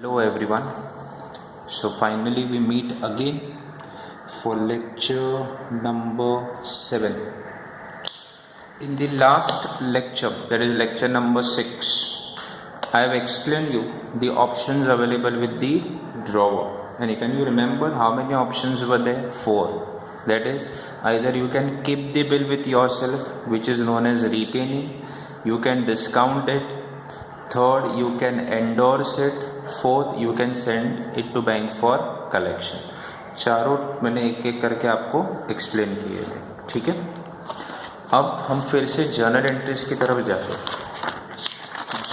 Hello everyone. So finally we meet again for lecture number 7. In the last lecture, that is lecture number 6, I have explained you the options available with the drawer. And can you remember how many options were there? 4. That is, either you can keep the bill with yourself, which is known as retaining. You can discount it. Third, you can endorse it. Fourth, you can send it to bank for collection. चारों मैंने एक एक करके आपको explain किए थे. ठीक है, अब हम फिर से जर्नल एंट्रीज की तरफ जाते हैं.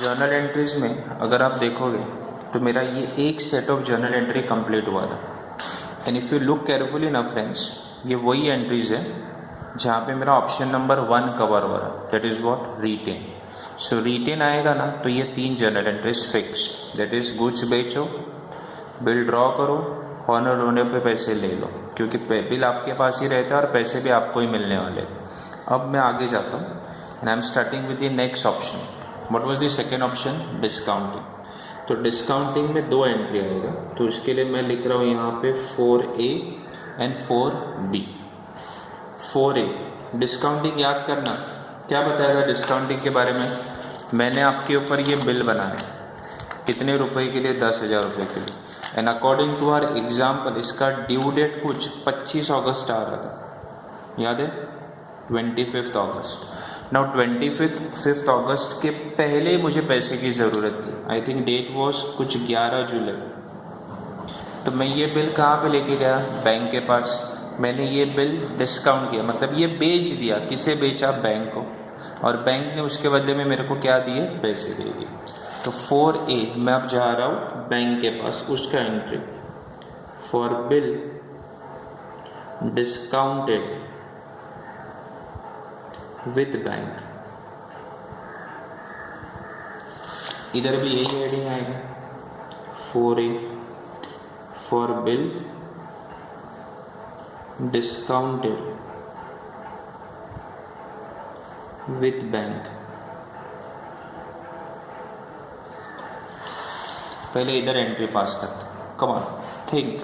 जर्नल एंट्रीज में अगर आप देखोगे तो मेरा ये एक set of journal entry complete हुआ था. And if you look carefully ना फ्रेंड्स, ये वही एंट्रीज है जहाँ पे मेरा ऑप्शन नंबर 1 कवर हो रहा है. That is what? Written. So written आएगा ना तो ये 3 journal entries fix. That is goods बेचो, बिल ड्रॉ करो, ऑनर होने पे पैसे ले लो, क्योंकि बिल आपके पास ही रहता है और पैसे भी आपको ही मिलने वाले. अब मैं आगे जाता हूँ and I am starting with the next option. What was the second option? Discounting. तो डिस्काउंटिंग में 2 एंट्री आएगा, तो उसके लिए मैं लिख रहा हूँ यहाँ पे 4A and 4B. 4A discounting याद करना. क्या बताएगा डिस्काउंटिंग के बारे में? मैंने आपके ऊपर ये बिल बनाया, कितने रुपए के लिए? 10,000 रुपये के लिए. And according to our example इसका ड्यू डेट कुछ 25 अगस्त आ रहा था, याद है? 25 अगस्त. नाउ 25 अगस्त के पहले मुझे पैसे की ज़रूरत थी. आई थिंक डेट वॉज कुछ 11 जुलाई. तो मैं ये बिल कहाँ पे लेके गया? बैंक के पास. मैंने ये बिल डिस्काउंट किया, मतलब ये बेच दिया. किसे बेचा? बैंक को. और बैंक ने उसके बदले में मेरे को क्या दिए? पैसे दे दिए. तो 4A मैं अब जा रहा हूँ बैंक के पास, उसका entry for bill discounted with bank. इधर भी यही हेडिंग आएगा, 4A for bill discounted with bank. पहले इधर एंट्री पास करते हैं. कम ऑन थिंक,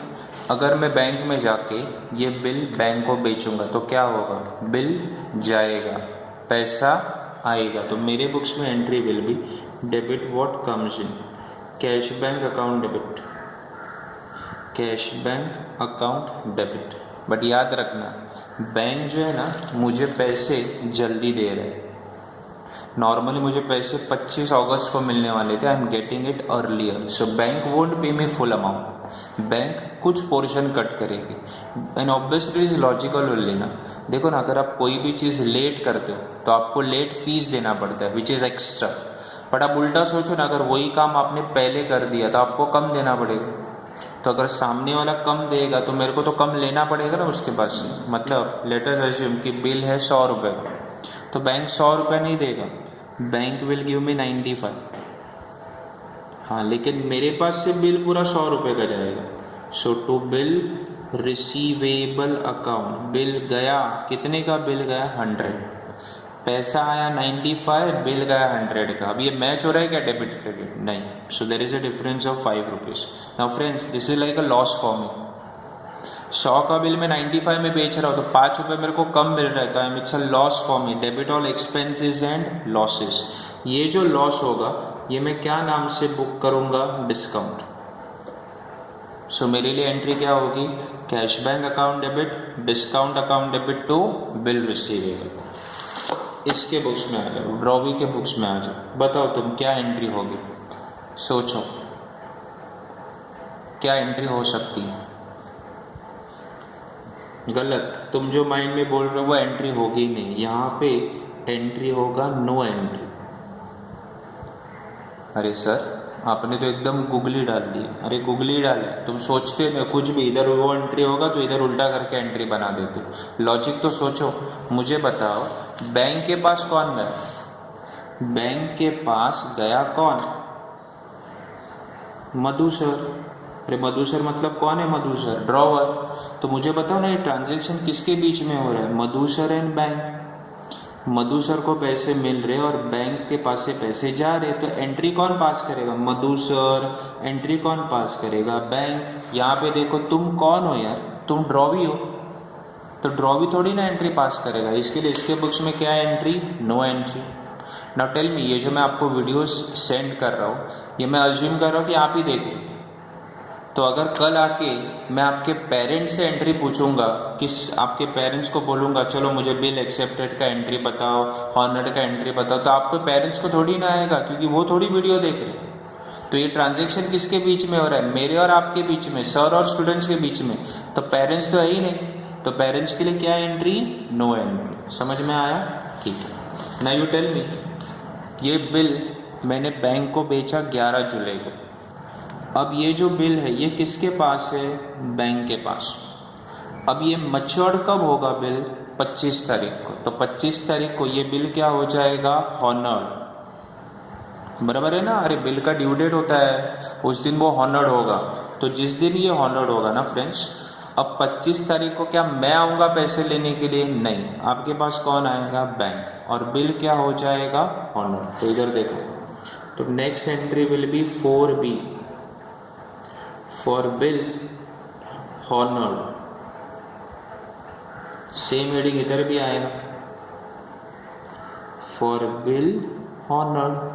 अगर मैं बैंक में जाके ये बिल बैंक को बेचूंगा तो क्या होगा? बिल जाएगा, पैसा आएगा. तो मेरे बुक्स में entry will B debit what comes in, cash bank account debit, cash bank account debit. But याद रखना, बैंक जो है ना मुझे पैसे जल्दी दे रहे हैं. नॉर्मली मुझे पैसे 25 अगस्त को मिलने वाले थे. I am getting it earlier. So bank won't पे मी फुल अमाउंट. बैंक कुछ पोर्शन कट करेगी. And obviously is logical only ना. देखो ना, अगर आप कोई भी चीज़ लेट करते हो तो आपको लेट फीस देना पड़ता है, विच इज़ एक्स्ट्रा. बट आप उल्टा सोचो ना, अगर वही काम आपने पहले कर दिया तो आपको कम देना पड़ेगा. तो अगर सामने वाला कम देगा तो मेरे को तो कम लेना पड़ेगा ना उसके पास से. मतलब लेट अस अज्यूम कि बिल है 100 रुपये का, तो बैंक 100 रुपये नहीं देगा, बैंक विल गिव मी 95. हाँ, लेकिन मेरे पास से बिल पूरा 100 रुपये का जाएगा. So to bill receivable account, bill गया कितने का? बिल गया 100, पैसा आया 95, बिल गया 100 का. अब ये मैच हो रहा है क्या डेबिट क्रेडिट? नहीं. So there is a difference of 5 rupees. Now friends, this is like a loss for me. 100 का बिल मैं 95 में बेच रहा हूँ तो 5 रुपये मेरे को कम मिल रहा है. It's a loss for me. Debit all expenses and losses. ये जो लॉस होगा ये मैं क्या नाम से बुक करूँगा? डिस्काउंट. सो मेरे लिए एंट्री क्या होगी? Cash bank account debit, discount account debit to bill receivable. इसके बुक्स में आ जाओ, ड्रॉवी के बुक्स में आ जाओ. बताओ तुम क्या एंट्री होगी? सोचो क्या एंट्री हो सकती है? गलत. तुम जो माइंड में बोल रहे हो वो एंट्री होगी ही नहीं. यहाँ पे एंट्री होगा नो एंट्री. अरे सर, आपने तो एकदम गूगली डाल दी. अरे गूगली डाला, तुम सोचते नहीं कुछ भी. इधर वो एंट्री होगा तो इधर उल्टा करके एंट्री बना देते. लॉजिक तो सोचो. मुझे बताओ, बैंक के पास कौन गया? बैंक के पास गया कौन? मधु सर. अरे मधु सर मतलब कौन है? Madhu sir drawer. तो मुझे बताओ ना, ये ट्रांजैक्शन किसके बीच में हो रहा है? Madhu sir and bank. Madhu sir को पैसे मिल रहे और बैंक के पास से पैसे जा रहे, तो एंट्री कौन पास करेगा? मधु सर। एंट्री कौन पास करेगा? बैंक। यहाँ पे देखो तुम कौन हो यार? तुम ड्रॉवी हो, तो ड्रॉवी थोड़ी ना एंट्री पास करेगा। इसके लिए इसके बुक्स में क्या है? Entry, no entry. Now tell me, ये जो मैं आपको वीडियोस सेंड कर रहा हूँ, ये मैं अज्यूम कर रहा हूँ कि आप ही देख रहे हो। तो अगर कल आके मैं आपके पेरेंट्स से एंट्री पूछूंगा, आपके पेरेंट्स को बोलूँगा चलो मुझे बिल एक्सेप्टेड का एंट्री बताओ, हॉनर्ड का एंट्री बताओ, तो आपके पेरेंट्स को थोड़ी ना आएगा, क्योंकि वो थोड़ी वीडियो देख रहे हैं। तो ये ट्रांजेक्शन किसके बीच में हो रहा है? मेरे और आपके बीच में, सर और स्टूडेंट्स के बीच में। तो पेरेंट्स तो है ही नहीं, तो पेरेंट्स के लिए क्या एंट्री? No entry. समझ में आया? ठीक है। नाउ यू टेल मी, ये बिल मैंने बैंक को बेचा 11 जुलाई को। अब ये जो बिल है ये किसके पास है? बैंक के पास। अब ये मच्योर्ड कब होगा बिल? 25 तारीख को। तो 25 तारीख को ये बिल क्या हो जाएगा? हॉनर्ड। बराबर है ना? अरे बिल का ड्यू डेट होता है, उस दिन वो हॉनर्ड होगा। तो जिस दिन ये हॉनर्ड होगा ना फ्रेंड्स, अब 25 तारीख को क्या मैं आऊँगा पैसे लेने के लिए? नहीं, आपके पास कौन आएगा? बैंक। और बिल क्या हो जाएगा? हॉनर्ड। तो इधर देखो, तो next entry will B 4B for bill honoured. Same heading इधर भी आएगा, फॉर बिल हॉनर्ड।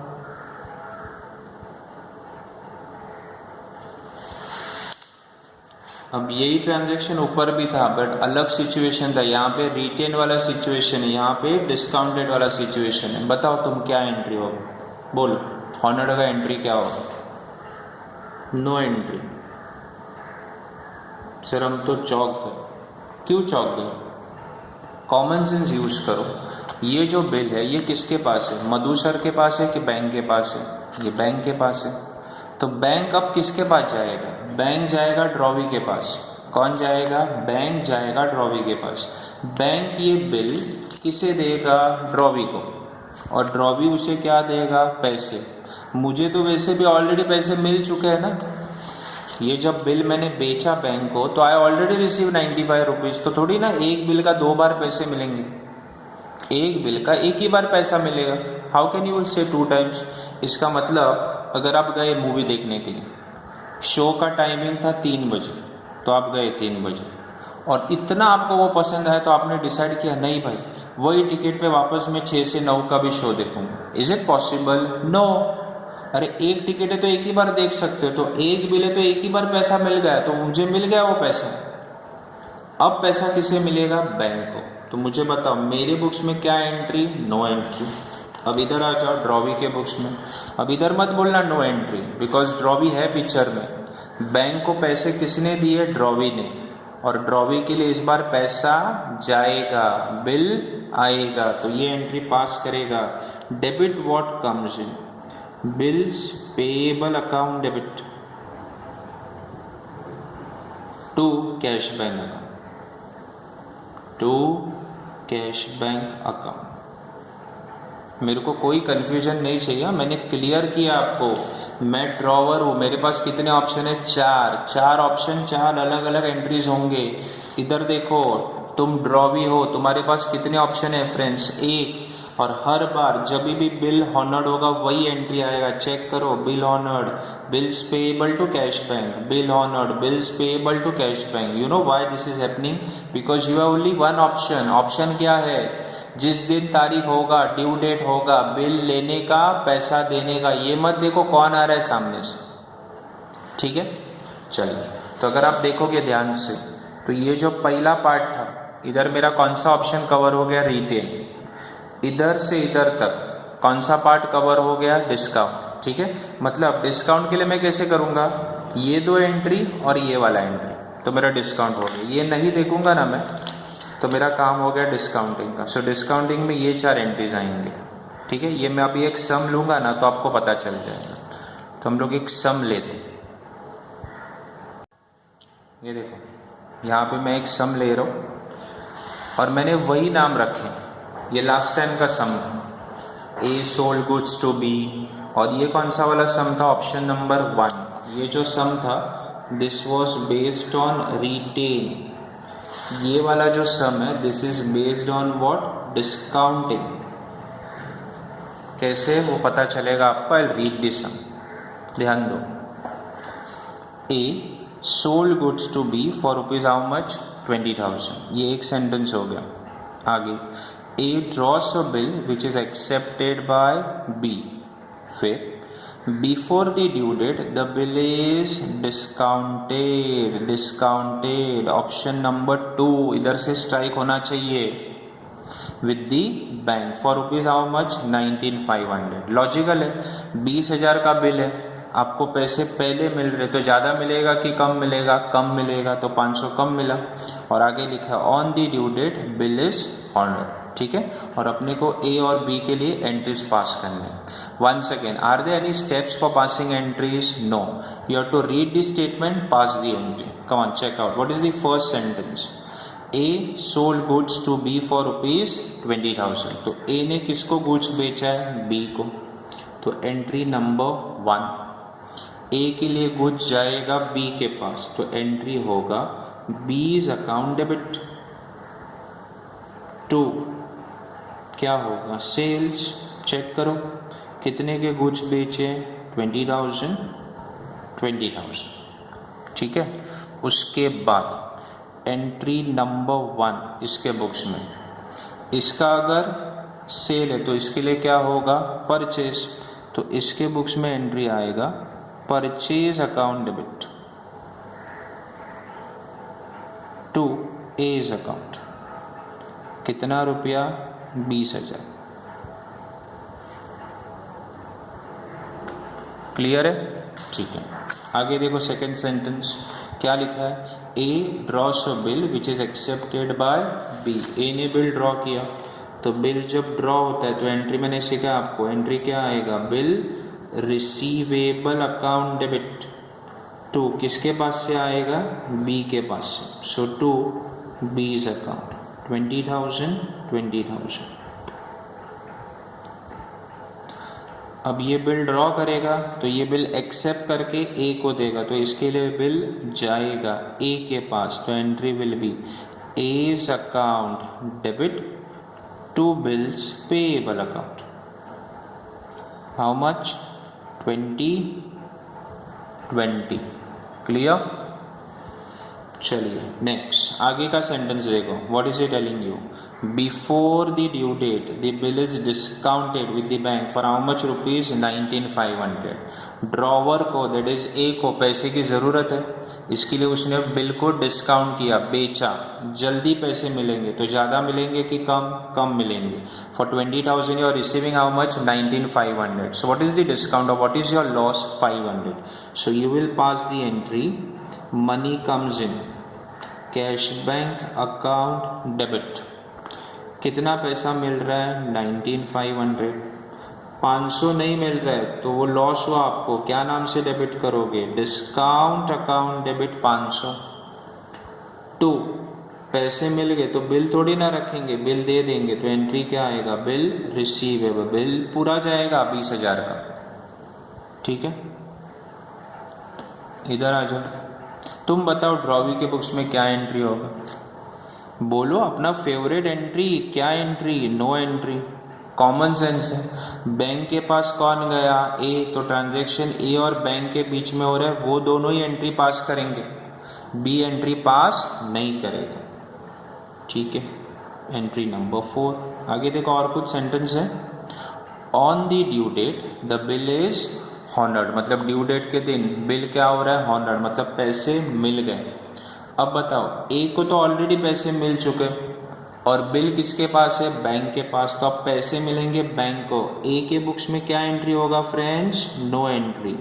अब यही ट्रांजैक्शन ऊपर भी था, बट अलग सिचुएशन था। यहाँ पे रिटेन वाला सिचुएशन है, यहाँ पे डिस्काउंटेड वाला सिचुएशन है। बताओ तुम क्या एंट्री होगा? बोलो, हॉनर्ड का एंट्री क्या होगा? No entry. सर हम तो चौक गए। क्यों चौक गए? कॉमन सेंस यूज करो। ये जो बिल है ये किसके पास है? मधु सर के पास है कि बैंक के पास है? ये बैंक के पास है। तो बैंक अब किसके पास जाएगा? बैंक जाएगा ड्रॉवी के पास। कौन जाएगा? बैंक जाएगा ड्रॉवी के पास। बैंक ये बिल किसे देगा? ड्रॉवी को। और ड्रॉवी उसे क्या देगा? पैसे। मुझे तो वैसे भी ऑलरेडी पैसे मिल चुके हैं ना। ये जब बिल मैंने बेचा बैंक को, तो आई ऑलरेडी रिसीव 95 रुपीज़। तो थोड़ी ना एक बिल का 2 बार पैसे मिलेंगे, एक बिल का एक ही बार पैसा मिलेगा। हाउ कैन यू से 2 टाइम्स? इसका मतलब अगर आप गए मूवी देखने के लिए, शो का टाइमिंग था 3 बजे, तो आप गए 3 बजे, और इतना आपको वो पसंद आया तो आपने डिसाइड किया नहीं भाई वही टिकट पे वापस मैं 6 से 9 का भी शो देखूंगा। Is it possible? नो। अरे एक टिकट है तो एक ही बार देख सकते हो, तो एक बिल है तो एक ही बार पैसा मिल गया, तो मुझे मिल गया वो पैसा। अब पैसा किसे मिलेगा? बैंक को। तो मुझे बताओ मेरे बुक्स में क्या एंट्री? No entry. अब इधर आ जाओ ड्रॉवी के बुक्स में। अब इधर मत बोलना नो एंट्री, बिकॉज ड्रॉवी है पिक्चर में। बैंक को पैसे किसने दिए? ड्रॉवी ने। और ड्रॉवी के लिए इस बार पैसा जाएगा, बिल आएगा, तो ये एंट्री पास करेगा। Debit what comes in? Bills payable account debit to cash bank account, to cash bank account. मेरे को कोई कन्फ्यूजन नहीं चाहिए, मैंने क्लियर किया आपको। मैं ड्रॉवर हूँ, मेरे पास कितने ऑप्शन है? 4 ऑप्शन, 4 अलग अलग एंट्रीज होंगे। इधर देखो, तुम ड्रॉवी हो, तुम्हारे पास कितने ऑप्शन है फ्रेंड्स? 1। और हर बार जब भी बिल हॉनर्ड होगा वही एंट्री आएगा। चेक करो, bill honoured, bills payable to cash bank, bill honoured, bills payable to cash bank. You know why this is happening? Because you have only one option. Option क्या है? जिस दिन तारीख होगा, ड्यू डेट होगा, bill लेने का, पैसा देने का। ये मत देखो कौन आ रहा है सामने से, ठीक है? चलिए, तो अगर आप देखोगे ध्यान से, तो ये जो पहला पार्ट था, इधर मेरा कौन सा ऑप्शन कवर हो गया? रिटेल। इधर से इधर तक कौन सा पार्ट कवर हो गया? डिस्काउंट। ठीक है, मतलब डिस्काउंट के लिए मैं कैसे करूँगा? ये 2 एंट्री और ये वाला एंट्री, तो मेरा डिस्काउंट हो गया। ये नहीं देखूंगा ना मैं, तो मेरा काम हो गया डिस्काउंटिंग का। सो डिस्काउंटिंग में ये 4 एंट्रीज आएंगे। ठीक है, ये मैं अभी एक सम लूँगा ना तो आपको पता चल जाएगा। तो हम लोग एक सम लेते हैं। ये देखो, यहाँ पे मैं एक सम ले रहा हूँ और मैंने वही नाम रखे। ये लास्ट टाइम का सम था, A sold goods to B. और ये कौन सा वाला सम था? Option number 1। ये जो सम था, this was based on written. ये वाला जो सम है, this is based on what? Discounting. कैसे वो पता चलेगा आपको? आई रीड दिस सम, ध्यान दो। A sold goods to B for rupees how much? 20,000। ये एक सेंटेंस हो गया। आगे A draws a bill which is accepted by B. फिर before the due date the bill is discounted. Discounted option number 2 इधर से स्ट्राइक होना चाहिए। With the bank for rupees how much? 19,500। Logical है, 20,000 का बिल है, आपको पैसे पहले मिल रहे तो ज़्यादा मिलेगा कि कम मिलेगा? कम मिलेगा, तो 500 कम मिला। और आगे लिखा on the due date bill is honoured. ठीक है, और अपने को ए और बी के लिए एंट्रीज पास करने हैं। Once again, are there any steps for passing entries? No. You have to read the statement, pass the entry. Come on, check out. What is the first sentence? A sold goods to B for rupees 20,000. तो A ने किसको goods बेचा है? B को। तो entry number 1, A के लिए goods जाएगा B के पास, तो एंट्री होगा B's अकाउंट डेबिट टू क्या होगा? सेल्स। चेक करो कितने के गुड्स बेचे? 20,000। ठीक है, उसके बाद एंट्री नंबर 1 इसके बुक्स में, इसका अगर सेल है तो इसके लिए क्या होगा? परचेज। तो इसके बुक्स में एंट्री आएगा purchase account debit to A's account. कितना रुपया? 20,000। क्लियर है? ठीक है, आगे देखो सेकेंड सेंटेंस क्या लिखा है? A draws a bill which is accepted by B. A ने बिल ड्रॉ किया, तो बिल जब ड्रॉ होता है तो एंट्री मैंने सीखा आपको, एंट्री क्या आएगा? Bill receivable account debit to किसके पास से आएगा? बी के पास से। So to B's account 20,000। अब ये बिल ड्रॉ करेगा तो ये बिल एक्सेप्ट करके ए को देगा, तो इसके लिए बिल जाएगा ए के पास, तो entry will be A's account debit to bills payable account. How much? 20। Clear? चलिए नेक्स्ट आगे का सेंटेंस देखो। What is it telling you? Before the due date the bill is discounted with the bank for how much? Rupees 19,500। Drawer को, that is A को, पैसे की ज़रूरत है, इसके लिए उसने बिल को डिस्काउंट किया, बेचा। जल्दी पैसे मिलेंगे तो ज़्यादा मिलेंगे कि कम? कम मिलेंगे। For 20,000 you are receiving how much? 19,500। So what is the discount और what is your loss? 500। So you will pass the entry money comes in cash bank account debit. कितना पैसा मिल रहा है? 19,500। 500 नहीं मिल रहा है तो वो लॉस हुआ आपको, क्या नाम से डेबिट करोगे? डिस्काउंट अकाउंट डेबिट 500 टू पैसे मिल गए तो बिल थोड़ी ना रखेंगे, बिल दे देंगे, तो एंट्री क्या आएगा? Bill receivable. बिल पूरा जाएगा 20,000 का। ठीक है, इधर आ जाओ, तुम बताओ ड्रॉवी के बुक्स में क्या एंट्री होगा? बोलो अपना फेवरेट एंट्री। क्या entry? No entry. Common sense है। बैंक के पास कौन गया? ए। तो ट्रांजैक्शन ए और बैंक के बीच में हो रहा है, वो दोनों ही एंट्री पास करेंगे, बी एंट्री पास नहीं करेगा। ठीक है, एंट्री नंबर 4। आगे देखो और कुछ सेंटेंस है। On the due date the bill is honoured, मतलब ड्यू डेट के दिन बिल क्या हो रहा है? हॉनर्ड, मतलब पैसे मिल गए। अब बताओ ए को तो ऑलरेडी पैसे मिल चुके और बिल किसके पास है? बैंक के पास, तो अब पैसे मिलेंगे बैंक को। ए के बुक्स में क्या एंट्री होगा फ्रेंड्स? No entry.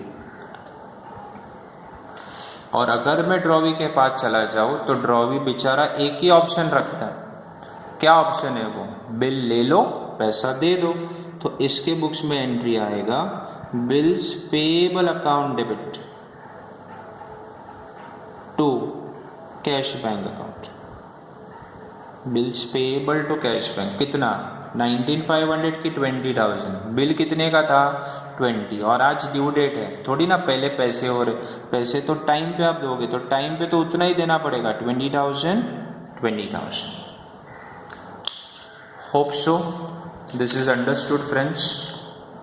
और अगर मैं ड्रॉवी के पास चला जाऊं तो ड्रॉवी बेचारा एक ही ऑप्शन रखता है। क्या ऑप्शन है वो? बिल ले लो, पैसा दे दो। तो इसके बुक्स में एंट्री आएगा bills payable account debit to cash bank account. Bills payable to cash bank कितना? 19,500 की 20,000। बिल कितने का था? 20। और आज ड्यू डेट है, थोड़ी ना पहले पैसे हो रहे। पैसे तो टाइम पे आप दोगे, तो टाइम पे तो उतना ही देना पड़ेगा, 20,000। Hope so this is understood friends.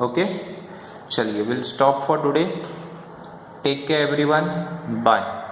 Okay, चलिए will stop for today. Take care everyone, bye.